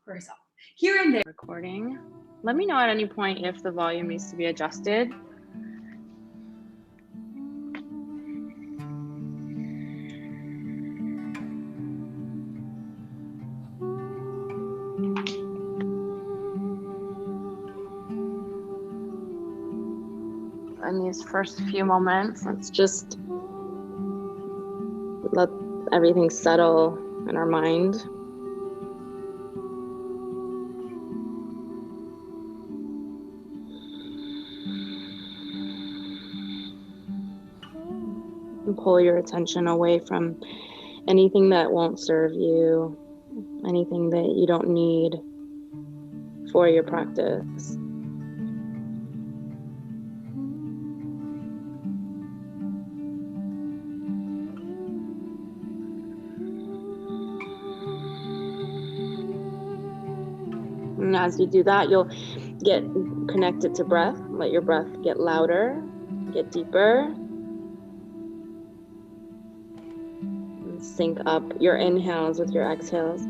for herself. Here and there. Recording. Let me know at any point if the volume needs to be adjusted. In these first few moments, let's just let everything settle in our mind. And pull your attention away from anything that won't serve you, anything that you don't need for your practice. And as you do that, you'll get connected to breath. Let your breath get louder, get deeper. And sync up your inhales with your exhales.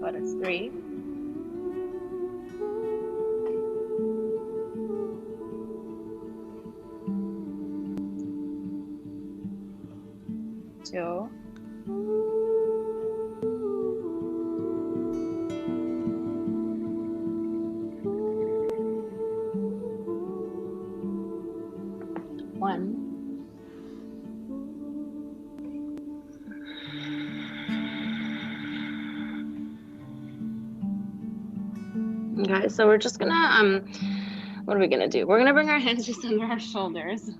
But it's 3. 2. 1. Okay, so we're just gonna, what are we gonna do? We're gonna bring our hands just under our shoulders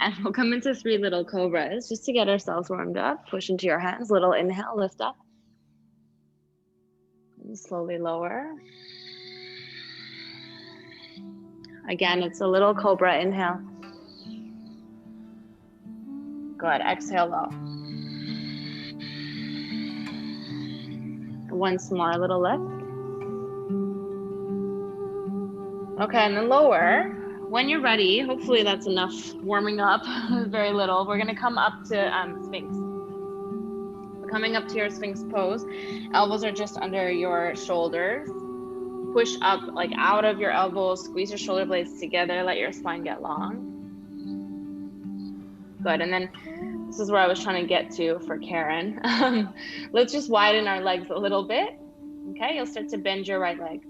and we'll come into 3 little cobras just to get ourselves warmed up. Push into your hands, little inhale, lift up. And slowly lower. Again, it's a little cobra, inhale. Good, exhale low. Once more, a little lift. Okay, and then lower. When you're ready, hopefully that's enough warming up, very little. We're gonna come up to Sphinx. We're coming up to your Sphinx pose. Elbows are just under your shoulders. Push up like out of your elbows, squeeze your shoulder blades together, let your spine get long. Good, and then this is where I was trying to get to for Karen. Let's just widen our legs a little bit. Okay, you'll start to bend your right leg.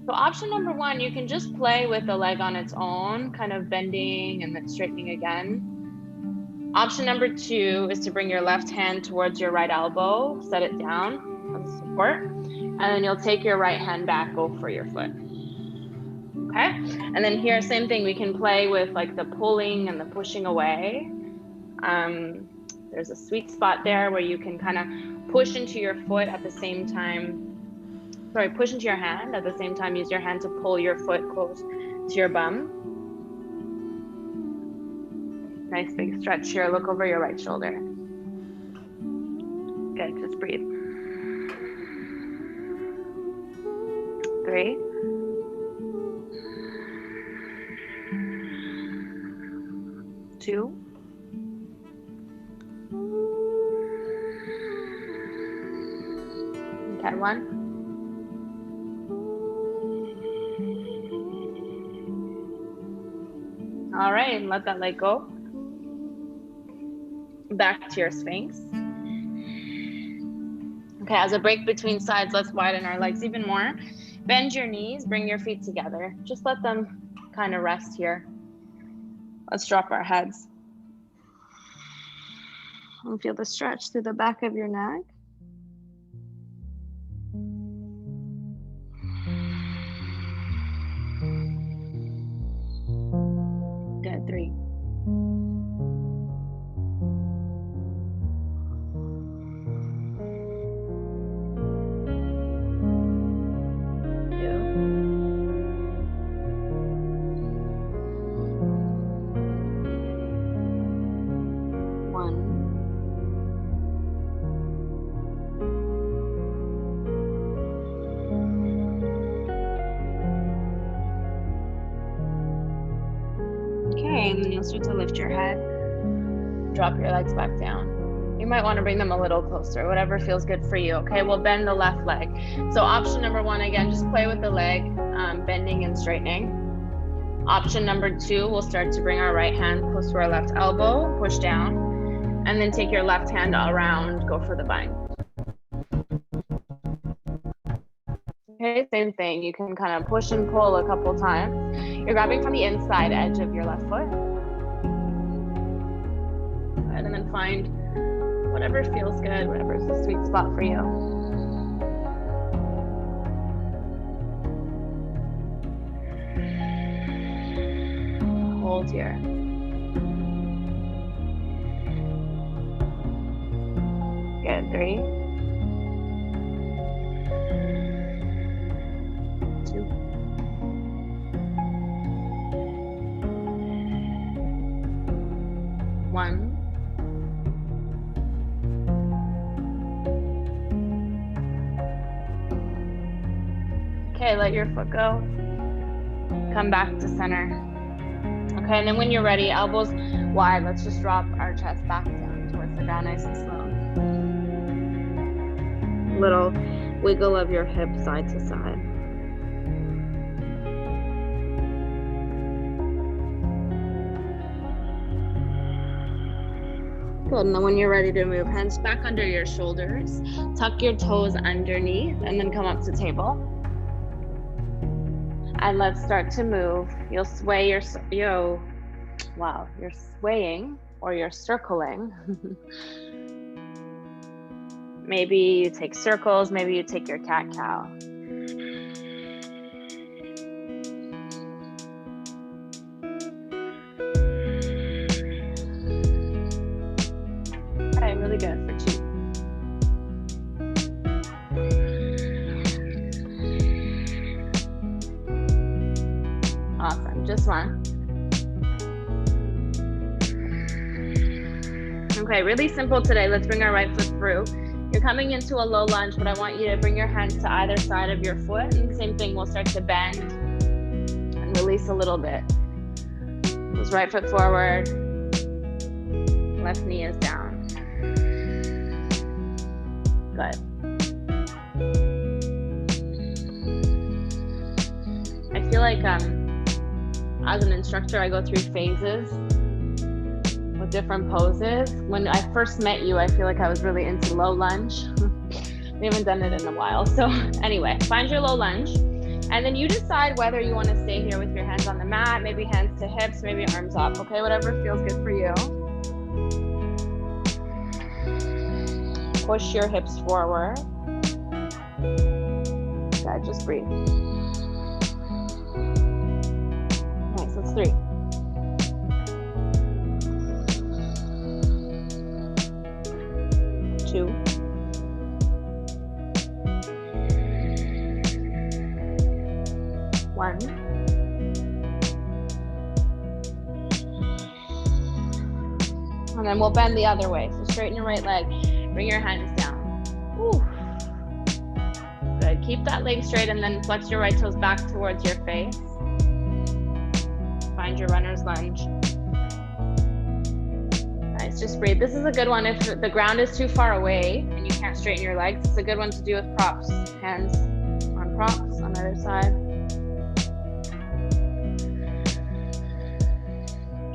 So option number 1, you can just play with the leg on its own, kind of bending and then straightening again. Option number 2 is to bring your left hand towards your right elbow, set it down as a support, and then you'll take your right hand back over your foot. Okay, and then here, same thing, we can play with like the pulling and the pushing away. There's a sweet spot there where you can kind of push into your foot at the same time. Push into your hand at the same time. Use your hand to pull your foot close to your bum. Nice big stretch here. Look over your right shoulder. Good, just breathe. 3. 2. Okay, 1. All right, and let that leg go. Back to your Sphinx. Okay, as a break between sides, let's widen our legs even more. Bend your knees, bring your feet together. Just let them kind of rest here. Let's drop our heads. And feel the stretch through the back of your neck. Good, 3. 1. okay? And then you'll start to lift your head. Drop your legs back down. You might want to bring them a little closer, whatever feels good for you, okay? We'll bend the left leg. So option number one, again, just play with the leg, bending and straightening. Option number two, we'll start to bring our right hand close to our left elbow, push down, and then take your left hand around, go for the bind. Okay, same thing. You can kind of push and pull a couple times. You're grabbing from the inside edge of your left foot. And then find whatever feels good, whatever is the sweet spot for you. Hold here. Good, 3, 2, 1. Okay, let your foot go. Come back to center. Okay, and then when you're ready, elbows wide, let's just drop our chest back down towards the ground, nice and slow. Little wiggle of your hip side to side. Good, and then when you're ready to move, hands back under your shoulders, tuck your toes underneath, and then come up to table. And let's start to move. You'll sway you're swaying or you're circling. Maybe you take circles, maybe you take your cat-cow. Okay, really good for 2. Awesome, just 1. Okay, really simple today. Let's bring our right foot through. You're coming into a low lunge, but I want you to bring your hands to either side of your foot. And same thing, we'll start to bend and release a little bit. Just right foot forward, left knee is down. Good. I feel like as an instructor, I go through phases with different poses. When I first met you, I feel like I was really into low lunge. We haven't done it in a while. So anyway, find your low lunge. And then you decide whether you want to stay here with your hands on the mat, maybe hands to hips, maybe arms up, okay? Whatever feels good for you. Push your hips forward. Good, just breathe. Nice, that's 3. 2. 1. And then we'll bend the other way. So straighten your right leg, bring your hands down. Woo. Good, keep that leg straight and then flex your right toes back towards your face. Find your runner's lunge. Nice, just breathe. This is a good one if the ground is too far away and you can't straighten your legs. It's a good one to do with props. Hands on props on the other side.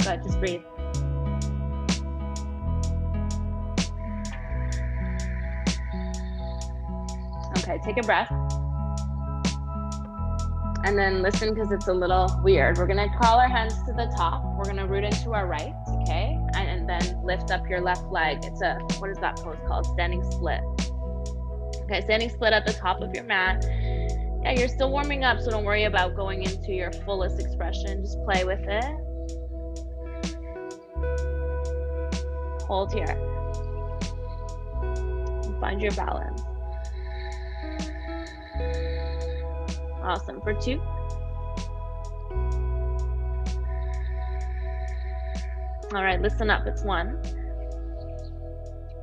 Good, just breathe. Okay, take a breath. And then listen, because it's a little weird. We're gonna crawl our hands to the top. We're gonna root into our right, okay? And then lift up your left leg. It's a, what is that pose called? Standing split. Okay, standing split at the top of your mat. Yeah, you're still warming up, so don't worry about going into your fullest expression. Just play with it. Hold here. And find your balance. Awesome, for 2. All right, listen up, it's 1.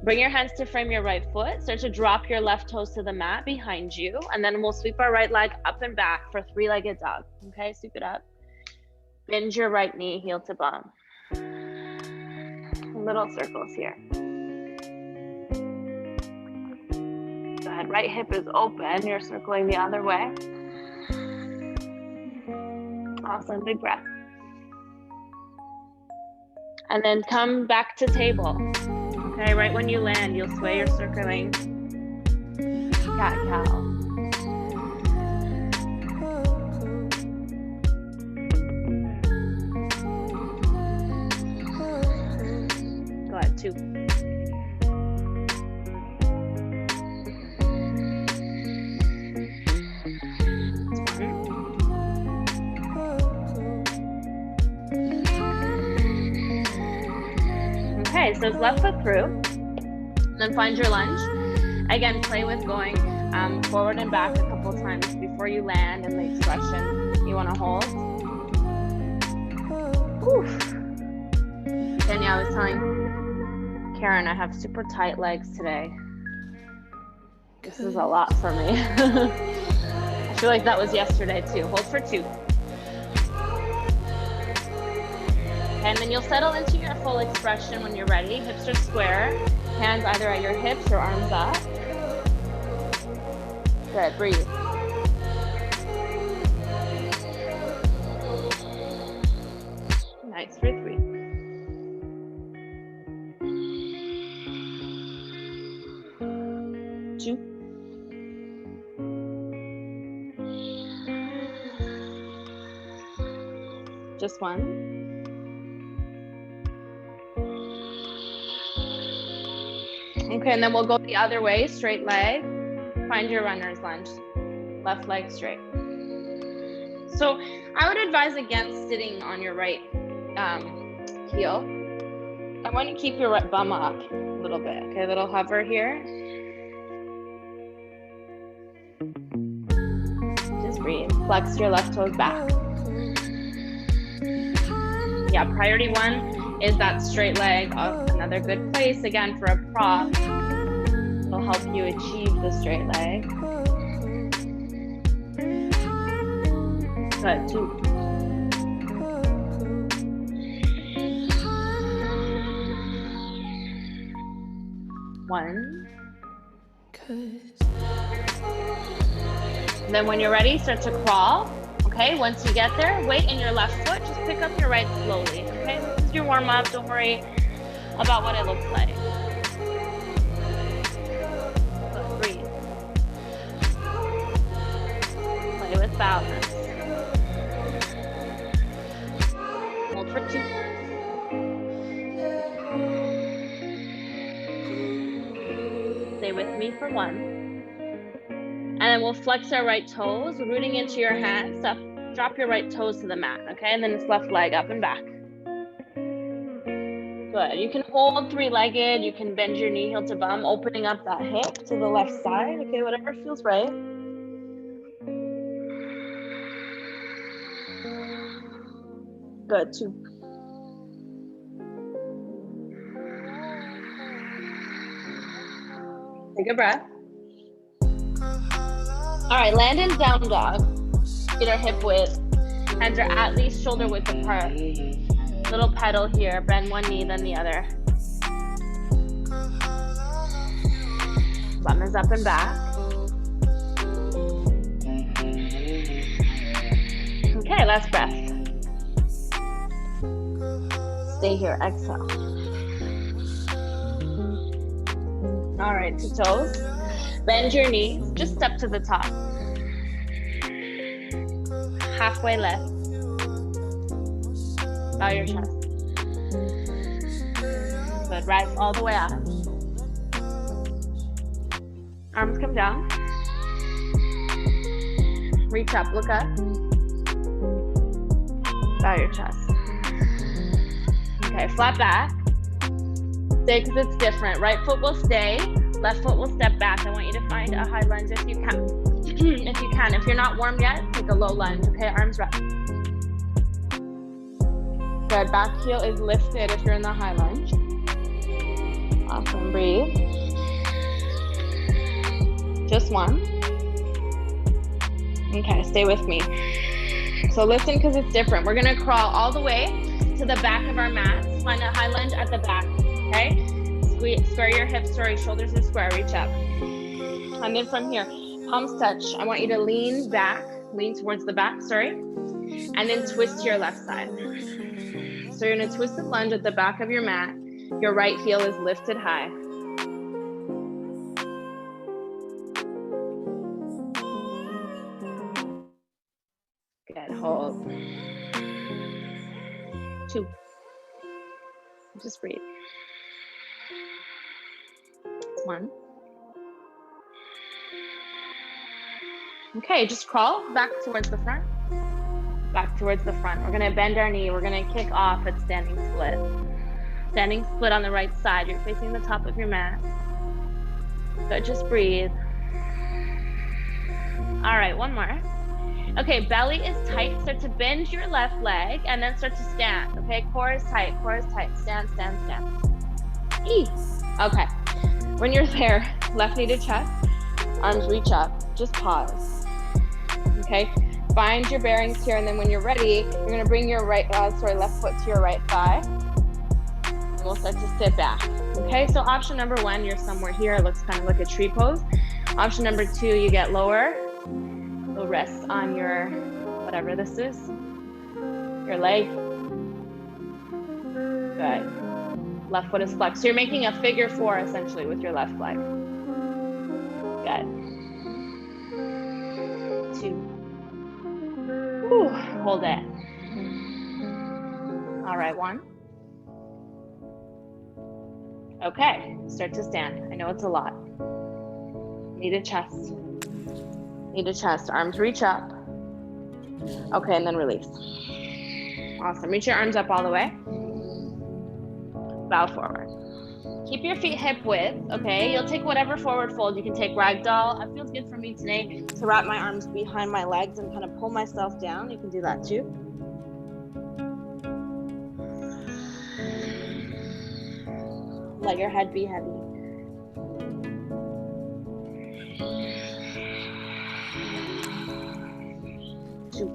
Bring your hands to frame your right foot. Start to drop your left toes to the mat behind you. And then we'll sweep our right leg up and back for 3-legged dog. Okay, sweep it up. Bend your right knee, heel to bum. Little circles here. Go ahead, right hip is open. You're circling the other way. Awesome, big breath. And then come back to table. Okay, right when you land, you'll sway your circling cat-cow. Go ahead, 2. Okay, so it's left foot through. Then find your lunge. Again, play with going forward and back a couple times before you land in the expression you want to hold. Oof. Danielle, I was telling Karen I have super tight legs today. This is a lot for me. I feel like that was yesterday too. Hold for 2. And then you'll settle into your full expression when you're ready. Hips are square, hands either at your hips or arms up. Good, breathe. Nice, for 3. Two. Just 1. Okay, and then we'll go the other way, straight leg. Find your runner's lunge. Left leg straight. So I would advise against sitting on your right heel. I want you to keep your right bum up a little bit. Okay, a little hover here. Just breathe. Flex your left toes back. Yeah, priority 1 is that straight leg. Another good place, again, for a prop. It'll help you achieve the straight leg. Good, 2. One. Then when you're ready, start to crawl. Okay, once you get there, weight in your left foot, just pick up your right slowly. Okay, this is your warm up. Don't worry about what it looks like. Good, breathe. Play with balance. Hold for 2. Stay with me for 1. And then we'll flex our right toes, rooting into your hands. Drop your right toes to the mat, okay? And then it's left leg up and back. Good. You can hold 3-legged. You can bend your knee, heel to bum, opening up that hip to the left side. Okay, whatever feels right. Good, 2. Take a breath. All right, land in down dog. Feet are hip width. Hands are at least shoulder width apart. Little pedal here. Bend one knee, then the other. Bum is up and back. Okay, last breath. Stay here, exhale. All right, 2 toes. Bend your knees, just step to the top. Halfway lift. Bow your chest. Good, rise all the way up. Arms come down. Reach up, look up. Bow your chest. Okay, flat back. Stay because it's different. Right foot will stay. Left foot will step back. I want you to find a high lunge if you can. If you can. If you're not warm yet, take a low lunge. Okay, arms wrapped. Good. Back heel is lifted if you're in the high lunge. Awesome. Breathe. Just 1. Okay, stay with me. So listen, because it's different. We're gonna crawl all the way to the back of our mats. Find a high lunge at the back, okay? Square your hips, sorry, shoulders are square, reach up. And then from here, palms touch. I want you to lean back, lean towards the back, sorry. And then twist to your left side. So you're gonna twist and lunge at the back of your mat. Your right heel is lifted high. Good, hold. 2. Just breathe. 1. Okay, just crawl back towards the front. Back towards the front. We're gonna bend our knee. We're gonna kick off at standing split. Standing split on the right side. You're facing the top of your mat. Good, just breathe. All right, one more. Okay, belly is tight. Start to bend your left leg and then start to stand. Okay, core is tight, core is tight. Stand, stand, stand. Ease. Okay, when you're there, left knee to chest, arms reach up, just pause. Okay, find your bearings here, and then when you're ready, you're gonna bring your left foot to your right thigh. And we'll start to sit back. Okay, so option number 1, you're somewhere here. It looks kind of like a tree pose. Option number 2, you get lower. You'll rest on your, whatever this is, your leg. Good. Left foot is flexed. So you're making a figure 4 essentially with your left leg. Good. 2. Whew, hold it. All right, 1. Okay, start to stand. I know it's a lot. Knee to chest. Knee to chest. Arms reach up. Okay, and then release. Awesome. Reach your arms up all the way. Bow forward. Keep your feet hip width, okay? You'll take whatever forward fold. You can take ragdoll. It feels good for me today to wrap my arms behind my legs and kind of pull myself down. You can do that too. Let your head be heavy. Two.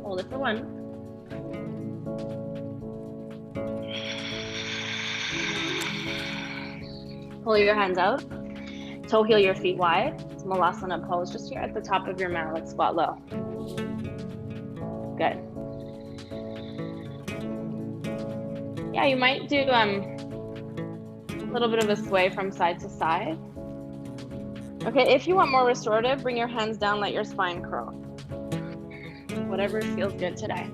Hold it for 1. Pull your hands out. Toe heel your feet wide. It's Malasana pose just here at the top of your mat. Let's squat low. Good. Yeah, you might do a little bit of a sway from side to side. Okay, if you want more restorative, bring your hands down, let your spine curl. Whatever feels good today.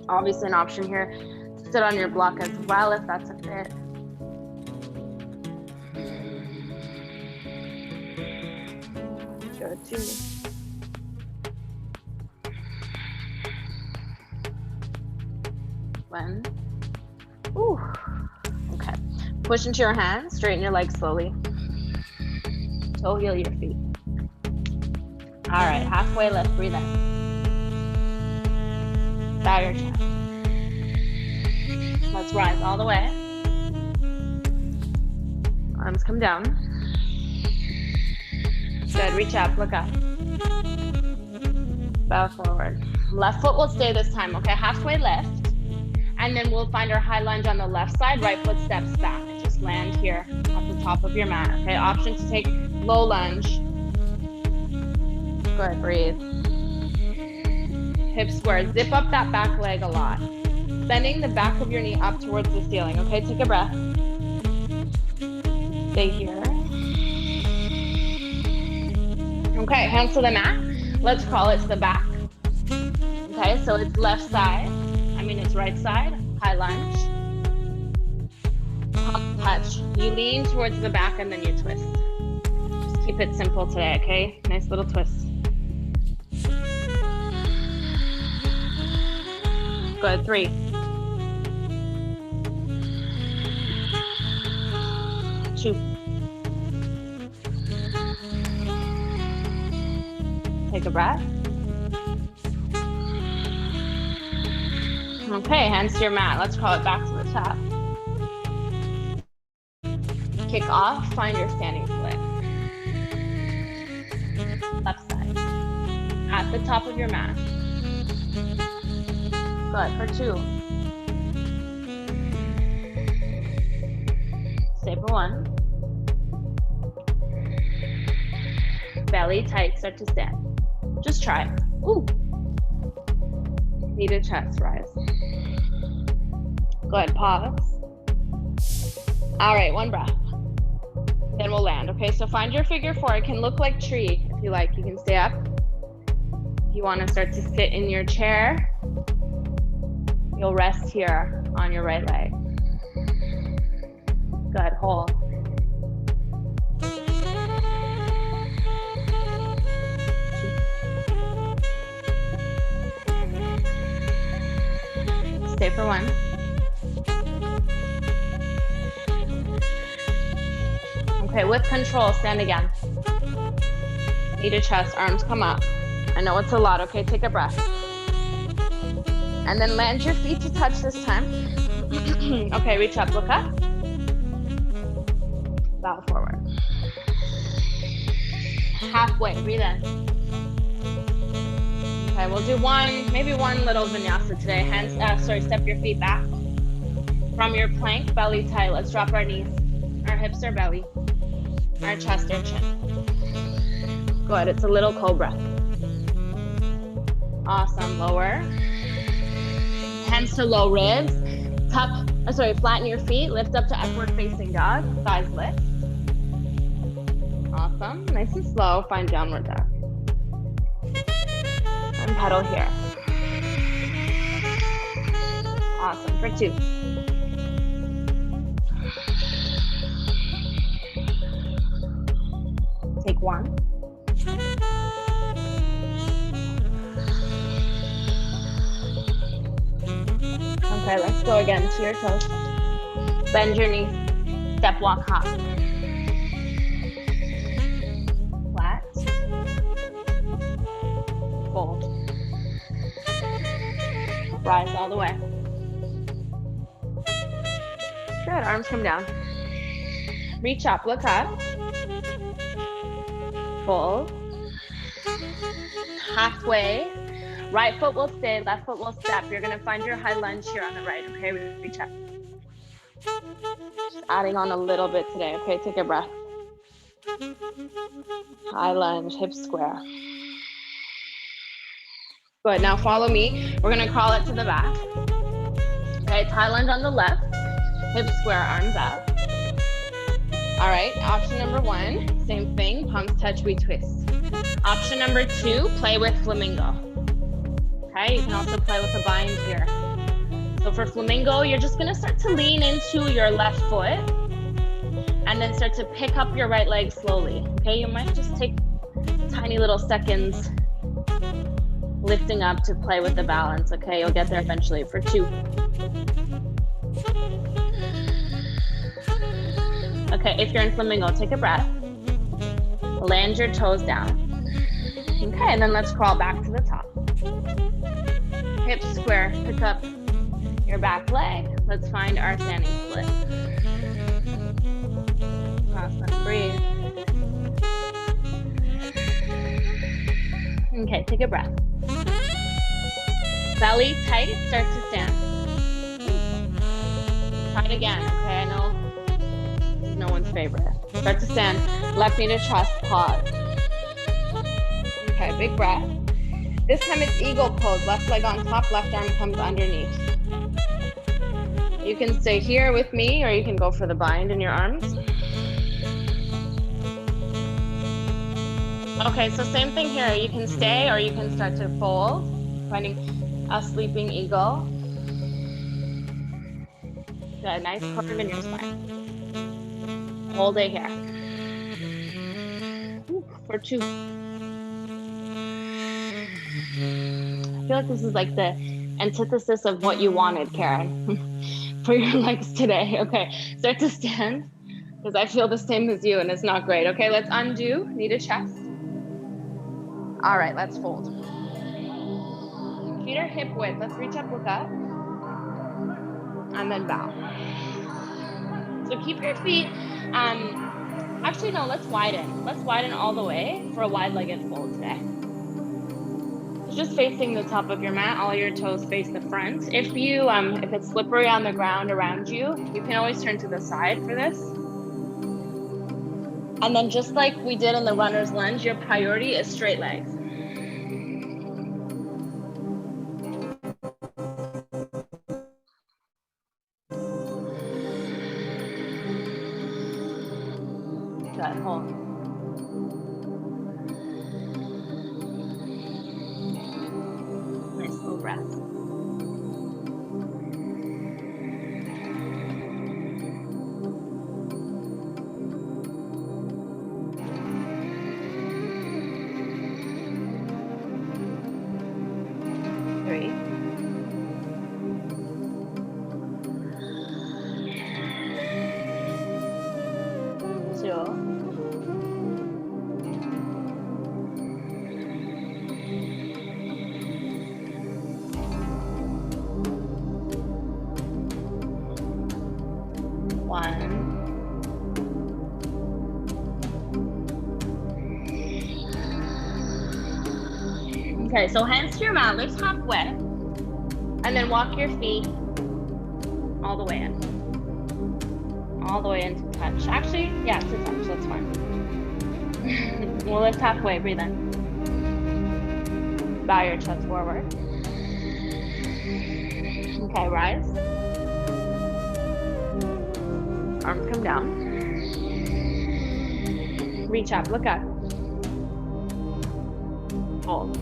Obviously an option here to sit on your block as well if that's a fit. Good, 2. One. Ooh. Okay. Push into your hands, straighten your legs slowly. Toe heel your feet. All right, halfway lift, breathe in. Bow your chest. Let's rise all the way. Arms come down. Good, reach up, look up. Bow forward. Left foot will stay this time, okay? Halfway lift. And then we'll find our high lunge on the left side. Right foot steps back. Just land here at the top of your mat, okay? Option to take low lunge. Good, breathe. Hip square. Zip up that back leg a lot. Bending the back of your knee up towards the ceiling, okay? Take a breath. Stay here. Okay, hands to the mat. Let's crawl it to the back. Okay, so it's left side. It's right side. High lunge. Palm touch. You lean towards the back and then you twist. Just keep it simple today, okay? Nice little twist. Good, 3. 2. Take a breath. Okay, hands to your mat. Let's crawl it back to the top. Kick off, find your standing split. Left side. At the top of your mat. Good, for 2. Stay for 1. Belly tight, start to stand. Just try. Ooh. Knee to chest, rise. Go ahead, pause. All right, 1 breath. Then we'll land, okay? So find your figure 4. It can look like tree if you like. You can stay up. If you want to start to sit in your chair, you'll rest here on your right leg. Good, hold. Stay for 1. Okay, with control, stand again. Knee to chest, arms come up. I know it's a lot, okay? Take a breath. And then land your feet to touch this time. Okay, reach up, look up. Bow forward. Halfway, breathe in. Okay, we'll do maybe one little vinyasa today. Step your feet back. From your plank, belly tight. Let's drop our knees. Our hips are belly. Our chest or chin. Good, it's a little cobra. Awesome, lower. Hands to low ribs. Flatten your feet. Lift up to upward facing dog. Thighs lift. Awesome, nice and slow. Find downward dog. And pedal here. Awesome, for 2. Take 1. Okay, let's go again to your toes. Bend your knees. Step, walk, hop. Flat. Fold. Rise all the way. Good, arms come down. Reach up, look up. Fold. Halfway. Right foot will stay, left foot will step. You're gonna find your high lunge here on the right, okay? Reach up. Just adding on a little bit today, okay? Take a breath. High lunge, hips square. Good, now follow me. We're gonna crawl it to the back. Okay, it's high lunge on the left, hips square, arms up. All right, option number 1, same thing, palms touch, we twist. Option number 2, play with flamingo. Okay, you can also play with a bind here. So for flamingo, you're just gonna start to lean into your left foot and then start to pick up your right leg slowly. Okay, you might just take tiny little seconds lifting up to play with the balance. Okay, you'll get there eventually for 2. Okay, if you're in flamingo, take a breath. Land your toes down. Okay, and then let's crawl back to the top. Hips square, pick up your back leg. Let's find our standing split. Awesome, breathe. Okay, take a breath. Belly tight, start to stand. Try it again, okay? I know it's no one's favorite. Start to stand, left knee to chest, pause. Okay, big breath. This time it's eagle pose, left leg on top, left arm comes underneath. You can stay here with me or you can go for the bind in your arms. Okay, so same thing here. You can stay or you can start to fold, finding a sleeping eagle. Good, nice curve in your spine. Hold it here. For 2. I feel like this is like the antithesis of what you wanted, Karen, for your legs today. Okay, start to stand, because I feel the same as you and it's not great. Okay, let's undo, knee to chest. All right, let's fold. Feet are hip width. Let's reach up, look up. and then bow. So keep your feet, actually no, let's widen all the way for a wide-legged fold today. So just facing the top of your mat, all your toes face the front. If it's slippery on the ground around you, you can always turn to the side for this. And then just like we did in the runner's lunge, your priority is straight legs. Good, hold. Nice slow breath. Three. Two. One. Okay, so hands to your mat, lift halfway, and then walk your feet all the way in. All the way in to touch. Actually, yeah, to touch, that's fine. We'll lift halfway, breathe in. Bow your chest forward. Okay, rise. Arms come down. Reach up, look up. Hold.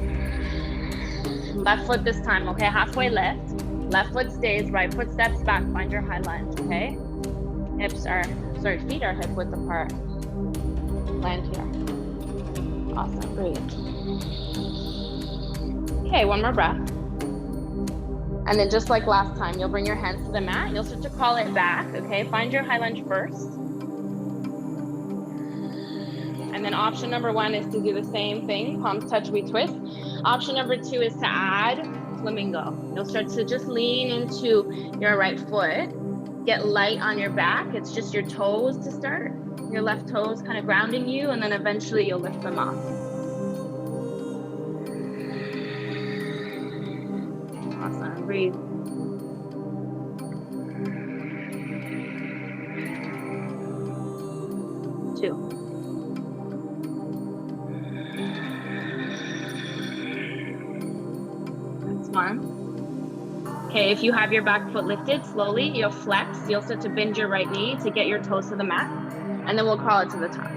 Left foot this time, okay? Halfway lift. Left foot stays, right foot steps back. Find your high lunge, okay? Feet are hip width apart. Land here. Awesome, breathe. Okay, one more breath. And then just like last time, you'll bring your hands to the mat. You'll start to crawl it back, okay? Find your high lunge first. And then option number one is to do the same thing. Palms touch, we twist. Option number two is to add flamingo. You'll start to just lean into your right foot. Get light on your back. It's just your toes to start. Your left toes kind of grounding you, and then eventually you'll lift them off. Awesome, breathe. Two. That's one. Okay, if you have your back foot lifted, slowly you'll flex. You'll start to bend your right knee to get your toes to the mat, and then we'll crawl it to the top.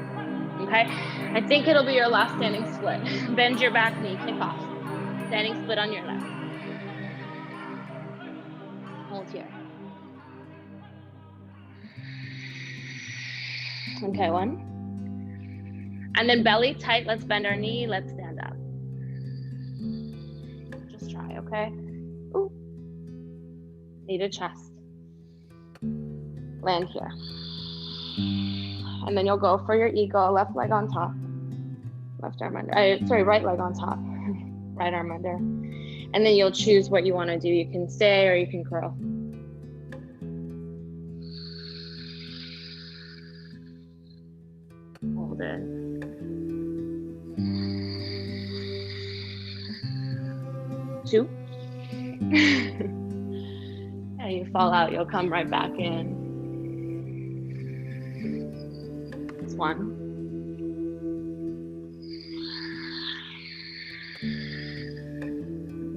Okay, I think it'll be your last standing split. Bend your back knee, kick off. Standing split on your left. Hold here. Okay, one. And then belly tight, let's bend our knee, let's stand up. Just try, okay? Ooh. Seated chest. Land here. And then you'll go for your eagle, left leg on top. Left arm under, right leg on top. Right arm under. And then you'll choose what you want to do. You can stay or you can curl. Hold it. Two. Yeah, you fall out, you'll come right back in. It's one.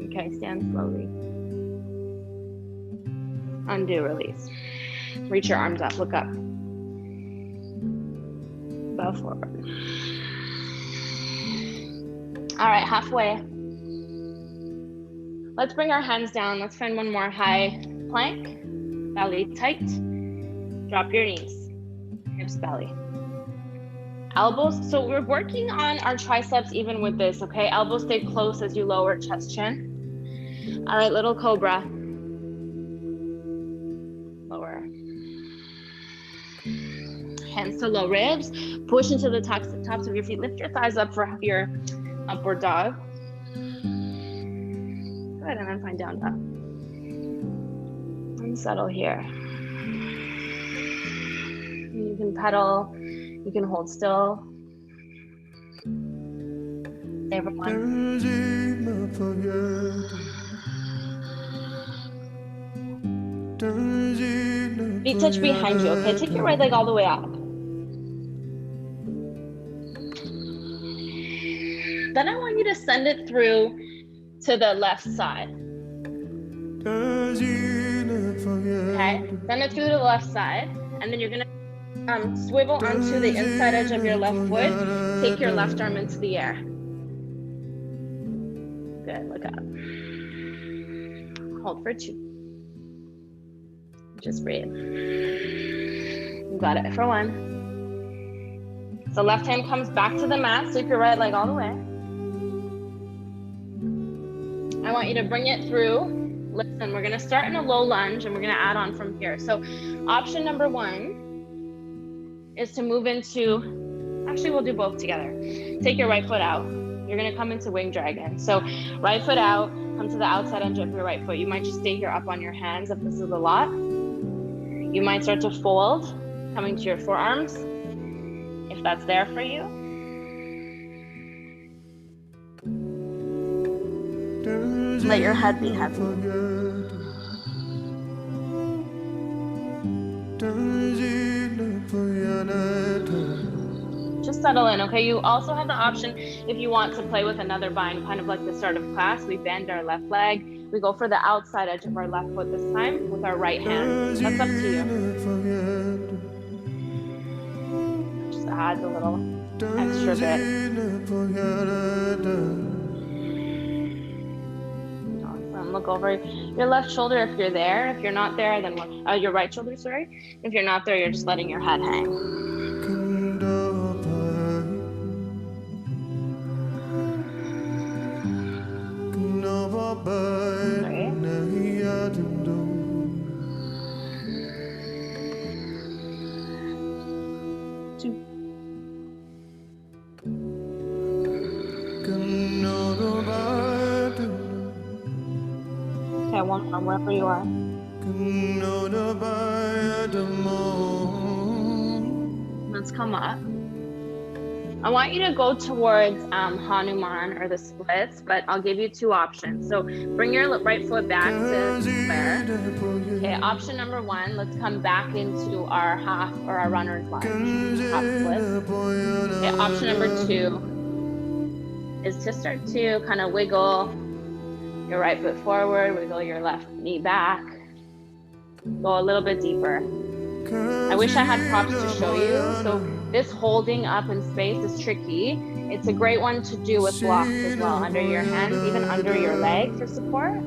Okay, stand slowly. Undo, release. Reach your arms up, look up. Bow forward. All right, halfway. Let's bring our hands down. Let's find one more high plank. Belly tight. Drop your knees. Hips, belly. Elbows. So we're working on our triceps even with this, okay? Elbows stay close as you lower chest, chin. All right, little cobra. Lower. Hands to low ribs. Push into the tops of your feet. Lift your thighs up for your upward dog. Good, and then find down dog. And And settle here. You can pedal, you can hold still. Stay for one. Feet touch behind you, okay? Take your right leg all the way up. Then I want you to send it through to the left side. Okay, send it through to the left side, and then you're gonna swivel onto the inside edge of your left foot. Take your left arm into the air. Good, look up. Hold for 2. Just breathe. You got it for 1. So left hand comes back to the mat, sweep your right leg all the way. I want you to bring it through. Listen, we're gonna start in a low lunge and we're gonna add on from here. So option number 1 is to move into, actually we'll do both together. Take your right foot out. You're gonna come into wing dragon. So right foot out, come to the outside edge of your right foot. You might just stay here up on your hands if this is a lot. You might start to fold, coming to your forearms, if that's there for you. Let your head be heavy. Just settle in, okay? You also have the option, if you want to play with another bind, kind of like the start of class, we bend our left leg. We go for the outside edge of our left foot this time with our right hand. That's up to you. Just add a little extra bit. Awesome. Look over your left shoulder if you're there. If you're not there, then your right shoulder, sorry. If you're not there, you're just letting your head hang. Okay, one more, wherever you are. Let's come up. I want you to go towards Hanuman or the splits, but I'll give you 2 options. So bring your right foot back to square. Okay, option number 1, let's come back into our half or our runner's lunge, half split. Okay, option number 2 is to start to kind of wiggle your right foot forward, wiggle your left knee back, go a little bit deeper. I wish I had props to show you. So this holding up in space is tricky. It's a great one to do with blocks as well, under your hands, even under your leg for support.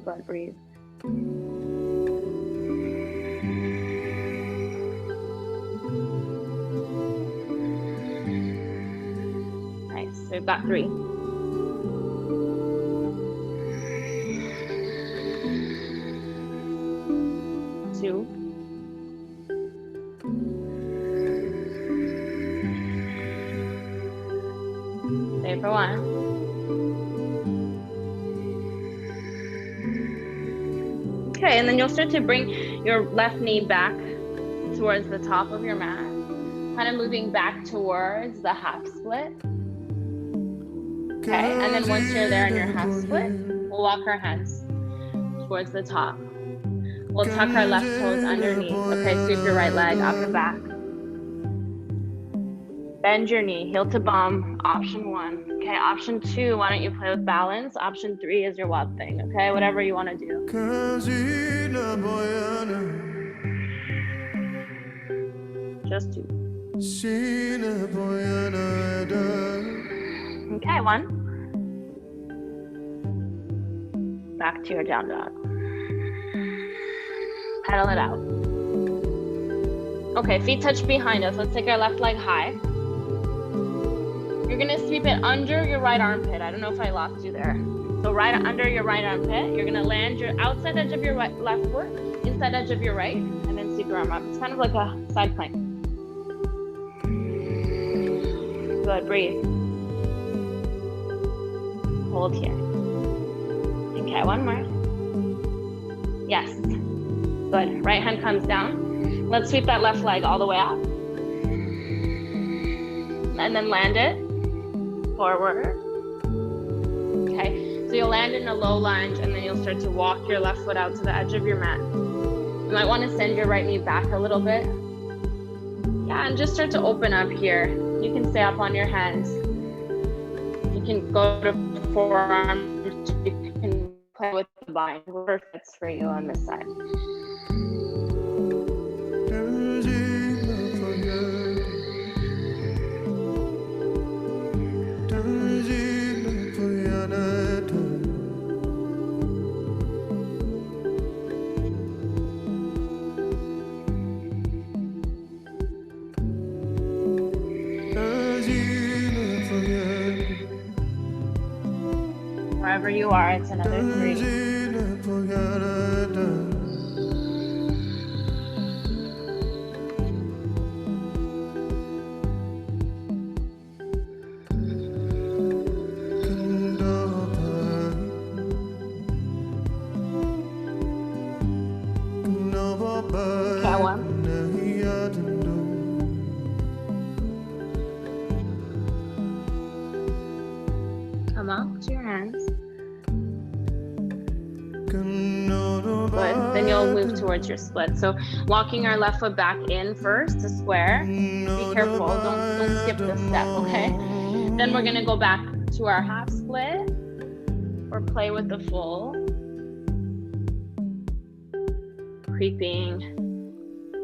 But breathe. Nice, so we've got 3. Stay for 1. Okay, and then you'll start to bring your left knee back towards the top of your mat, kind of moving back towards the half split. Okay, and then once you're there in your half split, we'll walk our hands towards the top. We'll tuck our left toes underneath. Okay, sweep your right leg up and back. Bend your knee, heel to bum, option 1. Okay, option 2, why don't you play with balance? Option 3 is your wild thing, okay? Whatever you want to do. Just 2. Okay, 1. Back to your down dog. Pedal it out. Okay, feet touch behind us. Let's take our left leg high. You're gonna sweep it under your right armpit. I don't know if I lost you there. So right under your right armpit, you're gonna land your outside edge of your left foot, inside edge of your right, and then sweep your arm up. It's kind of like a side plank. Good, breathe. hold here. Okay, one more. Yes. Good. Right hand comes down. Let's sweep that left leg all the way up. And then land it forward. Okay, so you'll land in a low lunge and then you'll start to walk your left foot out to the edge of your mat. You might want to send your right knee back a little bit. Yeah, and just start to open up here. You can stay up on your hands. You can go to forearms. You can play with the bind. Whatever fits for you on this side. Wherever you are, it's another 3. Okay, one. Come up to your hands. Good. Then you'll move towards your split. So walking our left foot back in first to square. Be careful. Don't skip this step, okay? Then we're gonna go back to our half split or play with the full. Creeping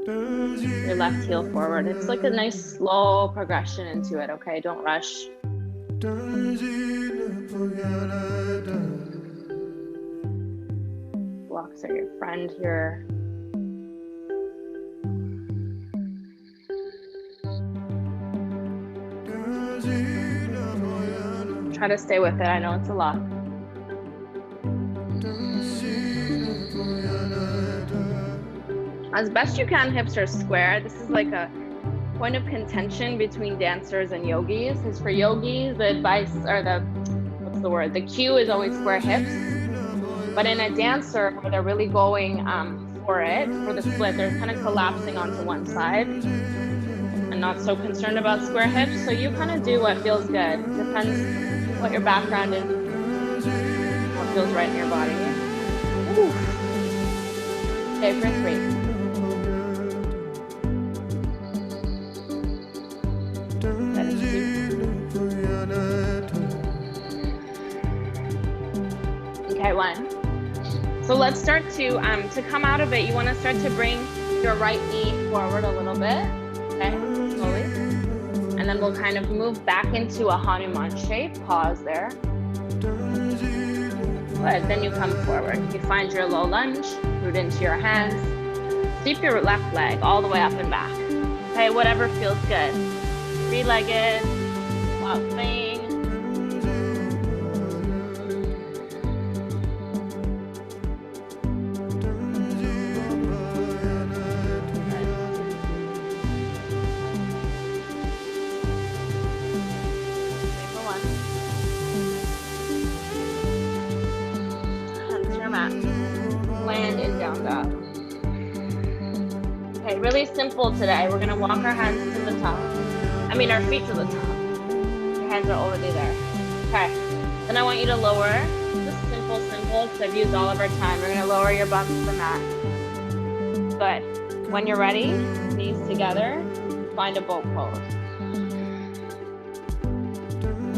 your left heel forward. It's like a nice slow progression into it, okay? Don't rush. Blocks are your friend here. Try to stay with it. I know it's a lot. As best you can, hips are square. This is like a point of contention between dancers and yogis. Because for yogis, the advice or the cue is always square hips. But in a dancer where they're really going for the split, they're kind of collapsing onto one side and not so concerned about square hips. So you kind of do what feels good. Depends what your background is, what feels right in your body. Ooh. Okay, for 3. Okay, 1. So let's start to come out of it. You want to start to bring your right knee forward a little bit, okay, slowly. And then we'll kind of move back into a Hanuman shape. Pause there. Good, then you come forward. You find your low lunge, root into your hands. Sweep your left leg all the way up and back. Okay, whatever feels good. 3-legged, while playing. Land in down dog. Okay, really simple today. We're gonna walk our hands to the top. Our feet to the top. Your hands are already there. Okay, then I want you to lower. Just simple, because I've used all of our time. We're gonna lower your bum to the mat. Good. When you're ready, knees together, find a boat pose.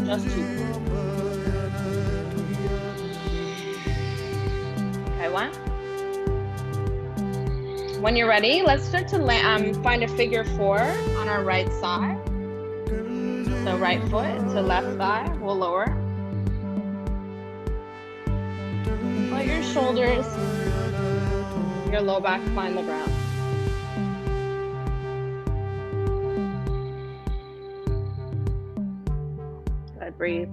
Just 2. Okay, 1. When you're ready, let's start to find a figure 4 on our right side. So right foot to left thigh, we'll lower. Let your shoulders, your low back find the ground. Good, breathe.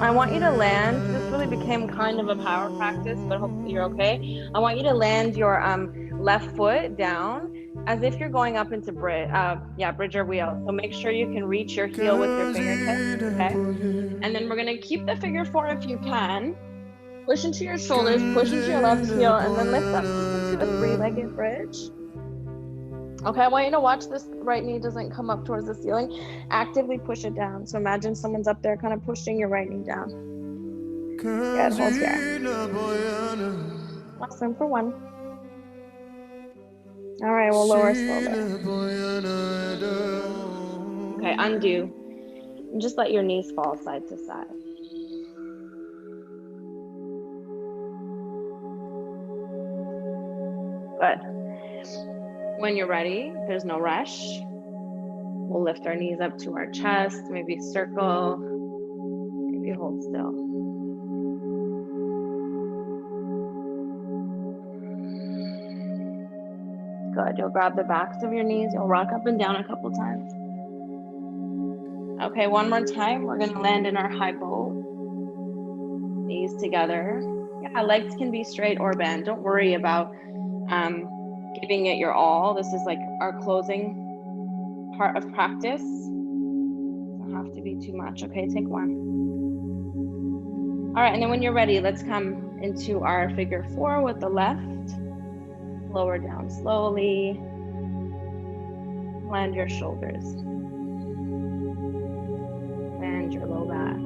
I want you to land. This really became kind of a power practice, but hopefully you're okay. I want you to land your left foot down as if you're going up into bridge or wheel. So make sure you can reach your heel with your fingertips, okay? And then we're gonna keep the figure four if you can. Push into your shoulders, push into your left heel, and then lift up just into a three-legged bridge. Okay, I want you to watch this right knee doesn't come up towards the ceiling. Actively push it down. So imagine someone's up there kind of pushing your right knee down. Good, hold here. Awesome, for one. All right, we'll lower slowly. Okay, undo. And just let your knees fall side to side. Good. When you're ready, there's no rush. We'll lift our knees up to our chest, maybe circle, maybe hold still. Good, you'll grab the backs of your knees, you'll rock up and down a couple times. Okay, one more time, we're gonna land in our high boat. Knees together. Yeah, legs can be straight or bent. Don't worry about giving it your all. This is like our closing part of practice. Doesn't have to be too much. Okay, take one. All right, and then when you're ready, let's come into our figure four with the left. Lower down slowly. Land your shoulders. Land your low back.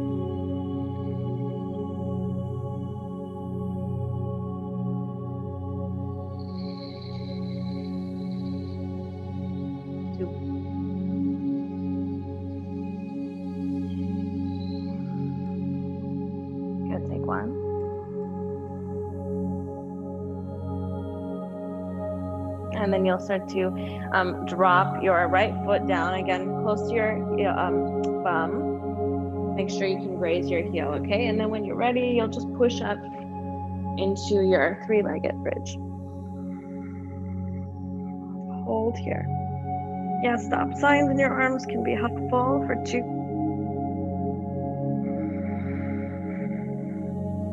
Two. Good, take one. And then you'll start to drop your right foot down again, close to your bum. Make sure you can graze your heel, okay? And then when you're ready, you'll just push up into your three-legged bridge. Hold here. Yeah, stop signs in your arms can be helpful for two.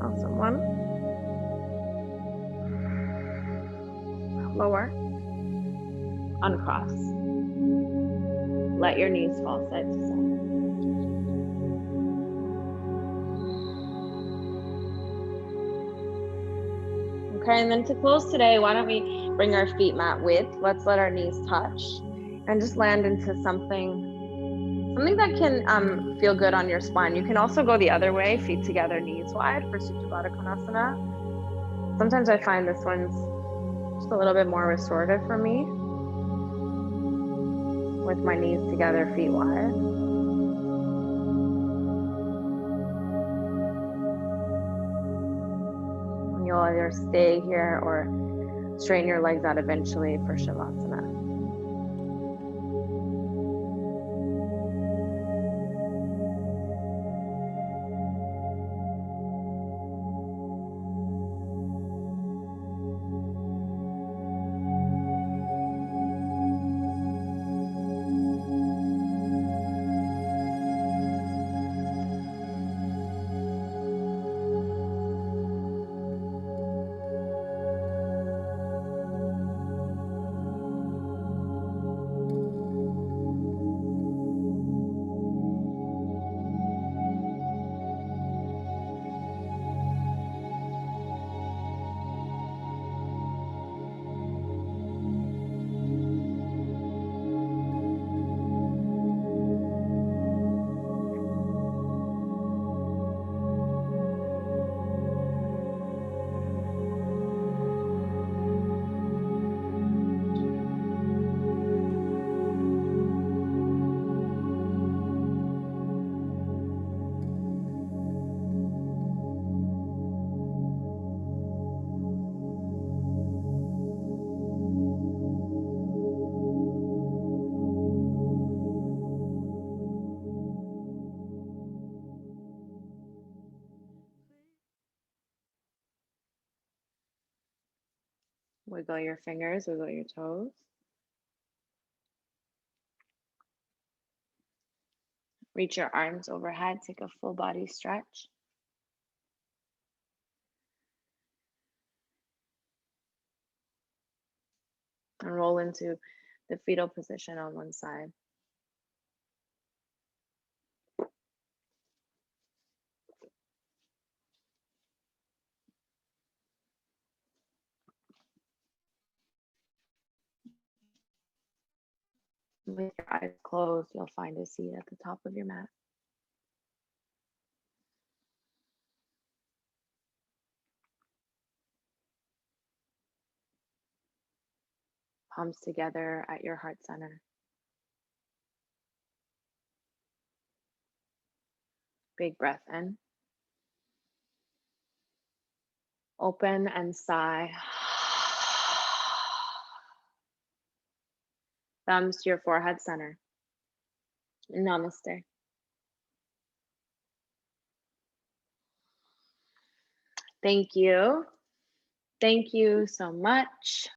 Awesome, one. Lower. Uncross. Let your knees fall side to side. Okay, and then to close today, why don't we bring our feet mat width? Let's let our knees touch and just land into something that can feel good on your spine. You can also go the other way, feet together, knees wide for Supta Baddha Konasana. Sometimes I find this one's just a little bit more restorative for me, with my knees together, feet wide. And you'll either stay here or straighten your legs out eventually for Shavasana. Wiggle your fingers, wiggle your toes. Reach your arms overhead, take a full body stretch. And roll into the fetal position on one side. With your eyes closed, you'll find a seat at the top of your mat. Palms together at your heart center. Big breath in. Open and sigh. Thumbs to your forehead center. Namaste. Thank you. Thank you so much.